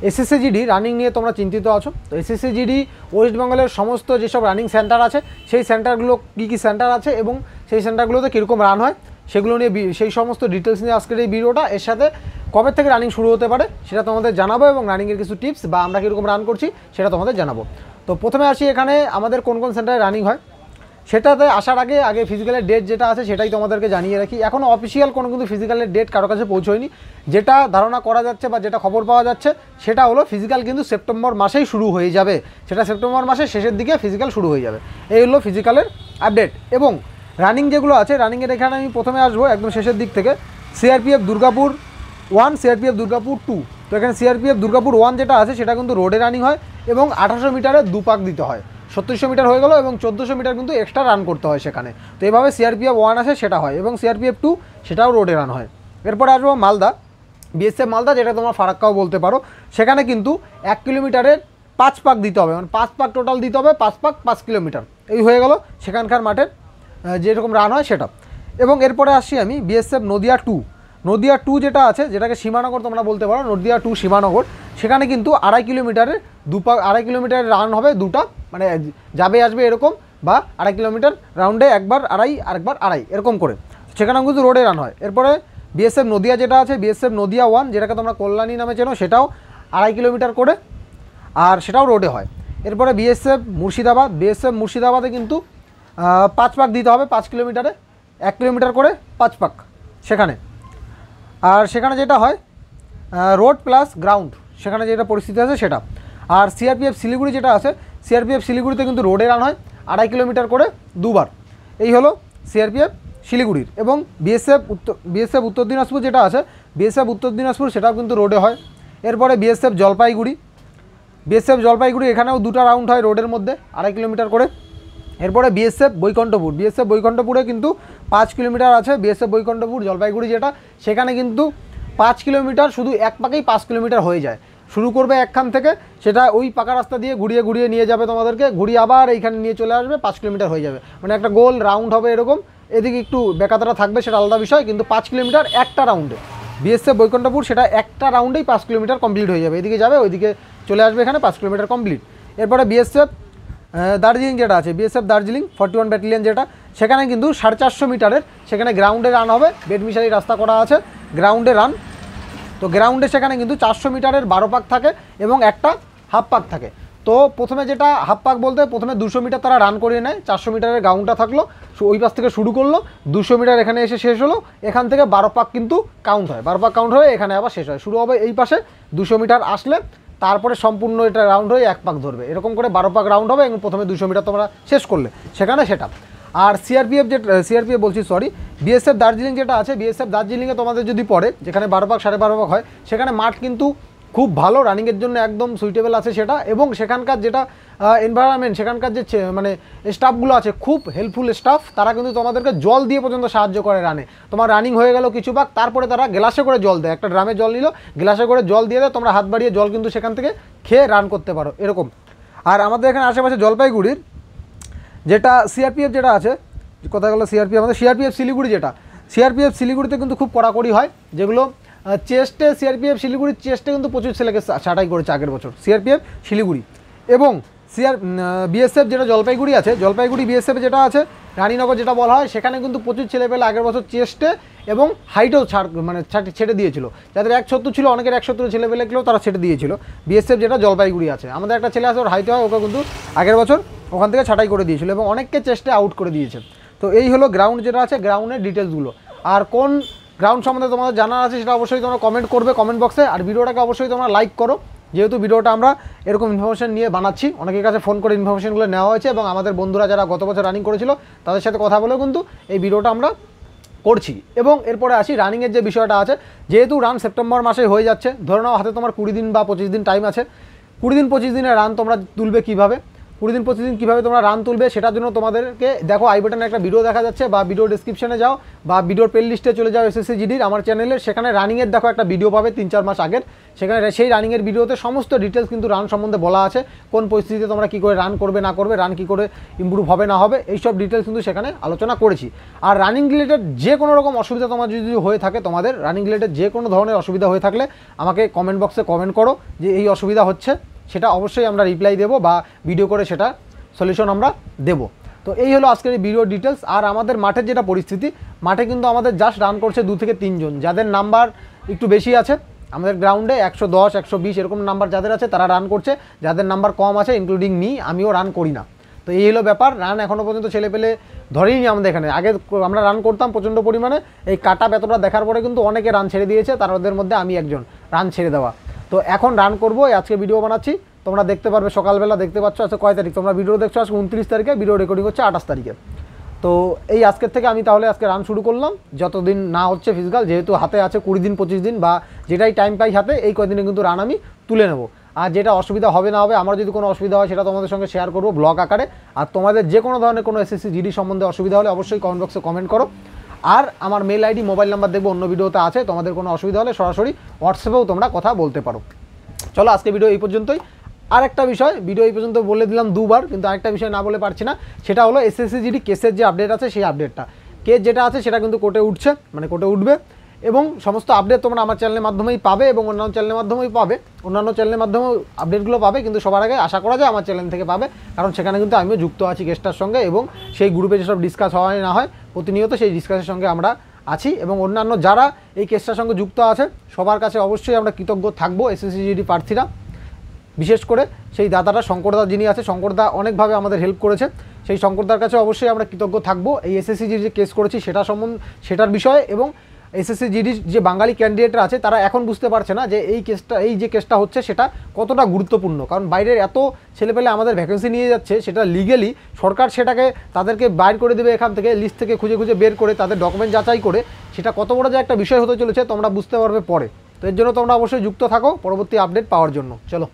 SSC GD running নিয়ে তোমরা চিন্তিত আছো। তো এসএসসিজিডি ওয়েস্ট বেঙ্গলের সমস্ত যেসব রানিং সেন্টার আছে সেই সেন্টারগুলো কী কী সেন্টার আছে এবং সেই সেন্টারগুলোতে কীরকম রান হয় সেগুলো নিয়ে সেই সমস্ত ডিটেলস নিয়ে আজকের এই ভিডিওটা। এর সাথে কবে থেকে রানিং শুরু হতে পারে সেটা তোমাদের জানাবো এবং রানিংয়ের কিছু টিপস বা আমরা কীরকম রান করছি সেটা তোমাদের জানাবো। তো প্রথমে আসি এখানে আমাদের কোন কোন সেন্টারে রানিং হয় সেটাতে আসার আগে ফিজিক্যালের ডেট যেটা আছে সেটাই তোমাদেরকে জানিয়ে রাখি। এখনও অফিসিয়াল কোনো কিন্তু ফিজিক্যালের ডেট কারো কাছে পৌঁছয়নি। যেটা ধারণা করা যাচ্ছে বা যেটা খবর পাওয়া যাচ্ছে সেটা হলো ফিজিক্যাল কিন্তু সেপ্টেম্বর মাসেই শুরু হয়ে যাবে, সেটা সেপ্টেম্বর মাসের শেষের দিকে ফিজিক্যাল শুরু হয়ে যাবে। এই হলো ফিজিক্যালের আপডেট। এবং রানিং যেগুলো আছে রানিংয়ের এখানে আমি প্রথমে আসবো একদম শেষের দিক থেকে। CRPF Durgapur 1, CRPF Durgapur 2। তো এখানে সিআরপিএফ দুর্গাপুর 1 যেটা আছে সেটা কিন্তু রোডে রানিং হয় এবং 1800 মিটারে 2 পাক দিতে হয়। 3700 মিটার হয়ে গেল এবং 1400 মিটার কিন্তু এক্সট্রা রান করতে হয় সেখানে। তো এইভাবে সিআরপিএফ 1 আছে সেটা হয় এবং সিআরপিএফ 2 সেটাও রোডে রান হয়। এরপরে আসবো মালদা, বিএসএফ মালদা, যেটা তোমার ফারাক্কাও বলতে পারো। সেখানে কিন্তু 1 কিলোমিটারের 5 পাক দিতে হবে, মানে 5 পাক টোটাল দিতে হবে, 5 পাক 5 কিলোমিটার। এই হয়ে গেল সেখানকার মাঠের যেরকম রান হয় সেটা। এবং এরপরে আসছি আমি বিএসএফ নদিয়া 2। নদিয়া 2 যেটা আছে, যেটাকে সীমানগর তোমরা বলতে পারো, নদিয়া 2 সীমানগর। সেখানে কিন্তু 2.5 কিলোমিটারের 2 পাক, 2.5 কিলোমিটারের রান হবে দুটা, মানে যাবে আসবে এরকম, বা 2.5 কিলোমিটার রাউন্ডে একবার 2.5 আরেকবার 2.5 এরকম করে। সেখানেও কিন্তু রোডে রান হয়। এরপরে বিএসএফ নদিয়া যেটা আছে, বিএসএফ নদিয়া 1, যেটাকে তোমরা কল্যাণী নামে চেনো, সেটাও 2.5 কিলোমিটার করে, আর সেটাও রোডে হয়। এরপরে বিএসএফ মুর্শিদাবাদ, বিএসএফ মুর্শিদাবাদে কিন্তু 5 পাক দিতে হবে 5 কিলোমিটারে, 1 কিলোমিটার করে 5 পাক সেখানে। আর সেখানে যেটা হয় রোড প্লাস গ্রাউন্ড, সেখানে যেটা পরিস্থিতি আছে সেটা। আর সিআরপিএফ শিলিগুড়ি যেটা আছে, সিআরপিএফ শিলিগুড়িতে কিন্তু রোডে রান হয় 2.5 কিলোমিটার করে 2 বার। এই হলো সিআরপিএফ শিলিগুড়ির। এবং বিএসএফ উত্তর দিনাজপুর যেটা আছে, বিএসএফ উত্তর দিনাজপুর সেটাও কিন্তু রোডে হয়। এরপরে বিএসএফ জলপাইগুড়ি, বিএসএফ জলপাইগুড়ি এখানেও 2টা রাউন্ড হয় রোডের মধ্যে 2.5 কিলোমিটার করে। এরপরে বিএসএফ বৈকুণ্ঠপুর, বিএসএফ বৈকুণ্ঠপুরে কিন্তু 5 কিলোমিটার আছে। বিএসএফ বৈকুণ্ঠপুর জলপাইগুড়ি যেটা, সেখানে কিন্তু 5 কিলোমিটার শুধু এক পাকেই 5 কিলোমিটার হয়ে যায়। শুরু করবে একখান থেকে, সেটা ওই পাকা রাস্তা দিয়ে ঘুরিয়ে ঘুরিয়ে নিয়ে যাবে তোমাদেরকে, ঘুরিয়ে আবার এইখানে নিয়ে চলে আসবে, 5 কিলোমিটার হয়ে যাবে। মানে একটা গোল রাউন্ড হবে এরকম। এদিকে একটু বেকাতারা থাকবে সেটা আলাদা বিষয়, কিন্তু 5 কিলোমিটার একটা রাউন্ডে। বিএসএফ বৈকুণ্ঠপুর সেটা একটা রাউন্ডেই 5 কিলোমিটার কমপ্লিট হয়ে যাবে। এদিকে যাবে, ওইদিকে চলে আসবে, এখানে 5 কিলোমিটার কমপ্লিট। এরপরে বিএসএফ দার্জিলিং যেটা আছে, বিএসএফ দার্জিলিং 41 ব্যাটালিয়ন যেটা, সেখানে কিন্তু 450 মিটারের সেখানে গ্রাউন্ডে রান হবে। বেডমিশারি রাস্তা করা আছে, গ্রাউন্ডে রান। তো গ্রাউন্ডে সেখানে কিন্তু 400 মিটারের 12 পাক থাকে এবং একটা হাফ পাক থাকে। তো প্রথমে যেটা হাফ পাক বলতে, প্রথমে 200 মিটার তারা রান করিয়ে নেয়, 400 মিটারের গ্রাউন্ডটা থাকলো, ওই পাশ থেকে শুরু করলো, 200 মিটার এখানে এসে শেষ হলো। এখান থেকে 12 পাক কিন্তু কাউন্ট হয়, 12 পাক কাউন্ট হয়ে এখানে আবার শেষ হয়। শুরু হবে এই পাশে 200 মিটার আসলে, তারপরে সম্পূর্ণ এটা রাউন্ড হয়ে 1 পাক ধরবে, এরকম করে 12 পাক রাউন্ড হবে এবং প্রথমে 200 মিটার তোমরা শেষ করলে সেখানে সেটা। আর সিআরপিএফ বলছি সরি, বিএসএফ দার্জিলিং যেটা আছে, বিএসএফ দার্জিলিংয়ে তোমাদের যদি পড়ে, যেখানে 12 পাক 12.5 পাক হয়, সেখানে মাঠ কিন্তু খুব ভালো, রানিংয়ের জন্য একদম সুইটেবল আছে সেটা। এবং সেখানকার যেটা এনভায়রনমেন্ট, সেখানকার যে মানে স্টাফগুলো আছে খুব হেল্পফুল স্টাফ। তারা কিন্তু তোমাদেরকে জল দিয়ে পর্যন্ত সাহায্য করে রানে। তোমার রানিং হয়ে গেল কিছু পাক, তারপরে তারা গ্লাসে করে জল দেয়, একটা ড্রামে জল নিল, গ্লাসে করে জল দিয়ে দেয়, তোমরা হাত বাড়িয়ে জল কিন্তু সেখান থেকে খেয়ে রান করতে পারো এরকম। আর আমাদের এখানে আশেপাশে জলপাইগুড়ির যেটা সিআরপিএফ যেটা আছে, কথা গেলো সিআরপিএফ, আমাদের সিআরপিএফ শিলিগুড়ি যেটা, সিআরপিএফ শিলিগুড়িতে কিন্তু খুব কড়াকড়ি হয়। যেগুলো চেস্টে, সিআরপিএফ শিলিগুড়ির চেস্টে কিন্তু প্রচুর ছেলেকে ছাঁটাই করেছে আগের বছর সিআরপিএফ শিলিগুড়ি। এবং বিএসএফ যেটা জলপাইগুড়ি আছে, জলপাইগুড়ি বিএসএফ যেটা আছে, রানীনগর যেটা বলা হয়, সেখানে কিন্তু প্রচুর ছেলেপেলে আগের বছর চেস্টে এবং হাইটেও ছেটে দিয়েছিল। যাদের 170 ছিল, অনেকের 170 ছেলেপেলেগুলো তারা ছেটে দিয়েছিল। বিএসএফ যেটা জলপাইগুড়ি আছে, আমাদের একটা ছেলে আছে, ওর হাইটে হয়, ওকে কিন্তু আগের বছর ওখান থেকে ছাঁটাই করে দিয়েছিল এবং অনেককে চেস্টে আউট করে দিয়েছে। তো এই হলো গ্রাউন্ড যেটা আছে, গ্রাউন্ডের ডিটেলসগুলো। আর কোন গ্রাউন্ড সম্বন্ধে তোমাদের জানার আছে সেটা অবশ্যই তোমরা কমেন্ট করবে কমেন্ট বক্সে। আর ভিডিওটাকে অবশ্যই তোমরা লাইক করো, যেহেতু ভিডিওটা আমরা এরকম ইনফরমেশন নিয়ে বানাচ্ছি। অনেকের কাছে ফোন করে ইনফরমেশনগুলো নেওয়া হয়েছে এবং আমাদের বন্ধুরা যারা গত বছর রানিং করেছিল তাদের সাথে কথা বলেও কিন্তু এই ভিডিওটা আমরা করছি। এবং এরপরে আসি রানিংয়ের যে বিষয়টা আছে, যেহেতু রান সেপ্টেম্বর মাসে হয়ে যাচ্ছে, ধরে নাও হাতে তোমার 20 দিন বা 25 দিন টাইম আছে। 20 দিন 25 দিনের রান তোমরা তুলবে কীভাবে? 20 দিন 25 দিন কীভাবে তোমরা রান তুলবে সেটার জন্য তোমাদেরকে দেখো আই বাটনে একটা ভিডিও দেখা যাচ্ছে, বা ভিডিও ডিসক্রিপশনে যাও, বা ভিডিওর প্লে লিস্টে চলে যাও এসএসসি জিডির আমার চ্যানেলের, সেখানে রানিংয়ের দেখো একটা ভিডিও পাবে 3-4 মাস আগের। সেখানে সেই রানিংয়ের ভিডিওতে সমস্ত ডিটেলস কিন্তু রান সম্বন্ধে বলা আছে, কোন পরিস্থিতিতে তোমরা কী করে রান করবে না করবে, রান কী করে ইমপ্রুভ হবে না হবে, এইসব ডিটেলস কিন্তু সেখানে আলোচনা করেছি। আর রানিং রিলেটেড যে কোনো রকম অসুবিধা তোমার যদি হয়ে থাকে, তোমাদের রানিং রিলেটেড যে কোনো ধরনের অসুবিধা হয়ে থাকলে আমাকে কমেন্ট বক্সে কমেন্ট করো যে এই অসুবিধা হচ্ছে, সেটা অবশ্যই আমরা রিপ্লাই দেবো বা ভিডিও করে সেটা সলিউশন আমরা দেবো। তো এই হলো আজকের এই ভিডিও ডিটেলস। আর আমাদের মাঠের যেটা পরিস্থিতি, মাঠে কিন্তু আমাদের জাস্ট রান করছে 2 থেকে 3 জন, যাদের নাম্বার একটু বেশি আছে আমাদের গ্রাউন্ডে 110 120 এরকম নাম্বার যাদের আছে তারা রান করছে, যাদের নাম্বার কম আছে ইনক্লুডিং মি, আমিও রান করি না। তো এই হলো ব্যাপার। রান এখনও পর্যন্ত ছেলে পেলে ধরেই নি আমাদের এখানে। আগে আমরা রান করতাম প্রচণ্ড পরিমাণে, এই কাটা এতটা দেখার পরে কিন্তু অনেকে রান ছেড়ে দিয়েছে, তাদের মধ্যে আমি একজন রান ছেড়ে দেওয়া। তো এখন রান করবো, আজকে ভিডিও বানাচ্ছি, তোমরা দেখতে পারবে সকালবেলা। দেখতে পাচ্ছ আজকে কয় তারিখ, তোমরা ভিডিও দেখছো আজকে 29 তারিখে, ভিডিও রেকর্ডিং হচ্ছে 28 তারিখে। তো এই আজকের থেকে আমি তাহলে আজকে রান শুরু করলাম, যতদিন না হচ্ছে ফিজিক্যাল, যেহেতু হাতে আছে 20 দিন 25 দিন বা যেটাই টাইম পাই হাতে, এই কয়দিনে কিন্তু রান আমি তুলে নেব। আর যেটা অসুবিধা হবে না হবে, আমার যদি কোনো অসুবিধা হয় সেটা তোমাদের সঙ্গে শেয়ার করবো ব্লগ আকারে। আর তোমাদের যে কোনো ধরনের কোনো এসএসসি জিডি সম্বন্ধে অসুবিধা হলে অবশ্যই কমেন্ট বক্সে কমেন্ট করো। আর আমার মেল আইডি মোবাইল নাম্বার দেখবো অন্য ভিডিওতে আছে, তোমাদের কোনো অসুবিধা হলে সরাসরি হোয়াটসঅ্যাপেও তোমরা কথা বলতে পারো। চলো আজকে ভিডিও এই পর্যন্তই। আর একটা বিষয়, ভিডিও এই পর্যন্ত বলে দিলাম 2 বার, কিন্তু আরেকটা বিষয় না বলে পারছি না, সেটা হলো এসএসসি জিডি কেসের যে আপডেট আছে সেই আপডেটটা। কেস যেটা আছে সেটা কিন্তু কোর্টে উঠছে, মানে কোর্টে উঠবে, এবং সমস্ত আপডেট তোমরা আমার চ্যানেলের মাধ্যমেই পাবে এবং অন্যান্য চ্যানেলের মাধ্যমেই পাবে, অন্যান্য চ্যানেলের মাধ্যমেও আপডেটগুলো পাবে, কিন্তু সবার আগে আশা করা যায় আমার চ্যানেল থেকে পাবে, কারণ সেখানে কিন্তু আমিও যুক্ত আছি কেসটার সঙ্গে, এবং সেই গ্রুপে যেসব ডিসকাস হয় না হয় প্রতিনিয়ত সেই ডিসকাসের সঙ্গে আমরা আছি। এবং অন্যান্য যারা এই কেসটার সঙ্গে যুক্ত আছে সবার কাছে অবশ্যই আমরা কৃতজ্ঞ থাকবো, এসএসসি জিডি প্রার্থীরা, বিশেষ করে সেই দাদাটা শঙ্করদা যিনি আছে, শঙ্করদা অনেকভাবে আমাদের হেল্প করেছে, সেই শঙ্করদার কাছে অবশ্যই আমরা কৃতজ্ঞ থাকবো এই এসএসসি জিডি যে কেস করেছি সেটার বিষয়ে। এবং এসএসসি জিডির যে বাঙালি ক্যান্ডিডেটরা আছে তারা এখন বুঝতে পারছে না যে এই যে কেসটা হচ্ছে সেটা কতটা গুরুত্বপূর্ণ, কারণ বাইরের এত ছেলেপেলে আমাদের ভ্যাকেন্সি নিয়ে যাচ্ছে, সেটা লিগেলি সরকার সেটাকে তাদেরকে বাইর করে দেবে এখান থেকে, লিস্ট থেকে খুঁজে খুঁজে বের করে তাদের ডকুমেন্ট যাচাই করে, সেটা কত বড় যে একটা বিষয় হতে চলেছে তোমরা বুঝতে পারবে পরে। তো এর জন্য তোমরা অবশ্যই যুক্ত থাকো পরবর্তী আপডেট পাওয়ার জন্য। চলো।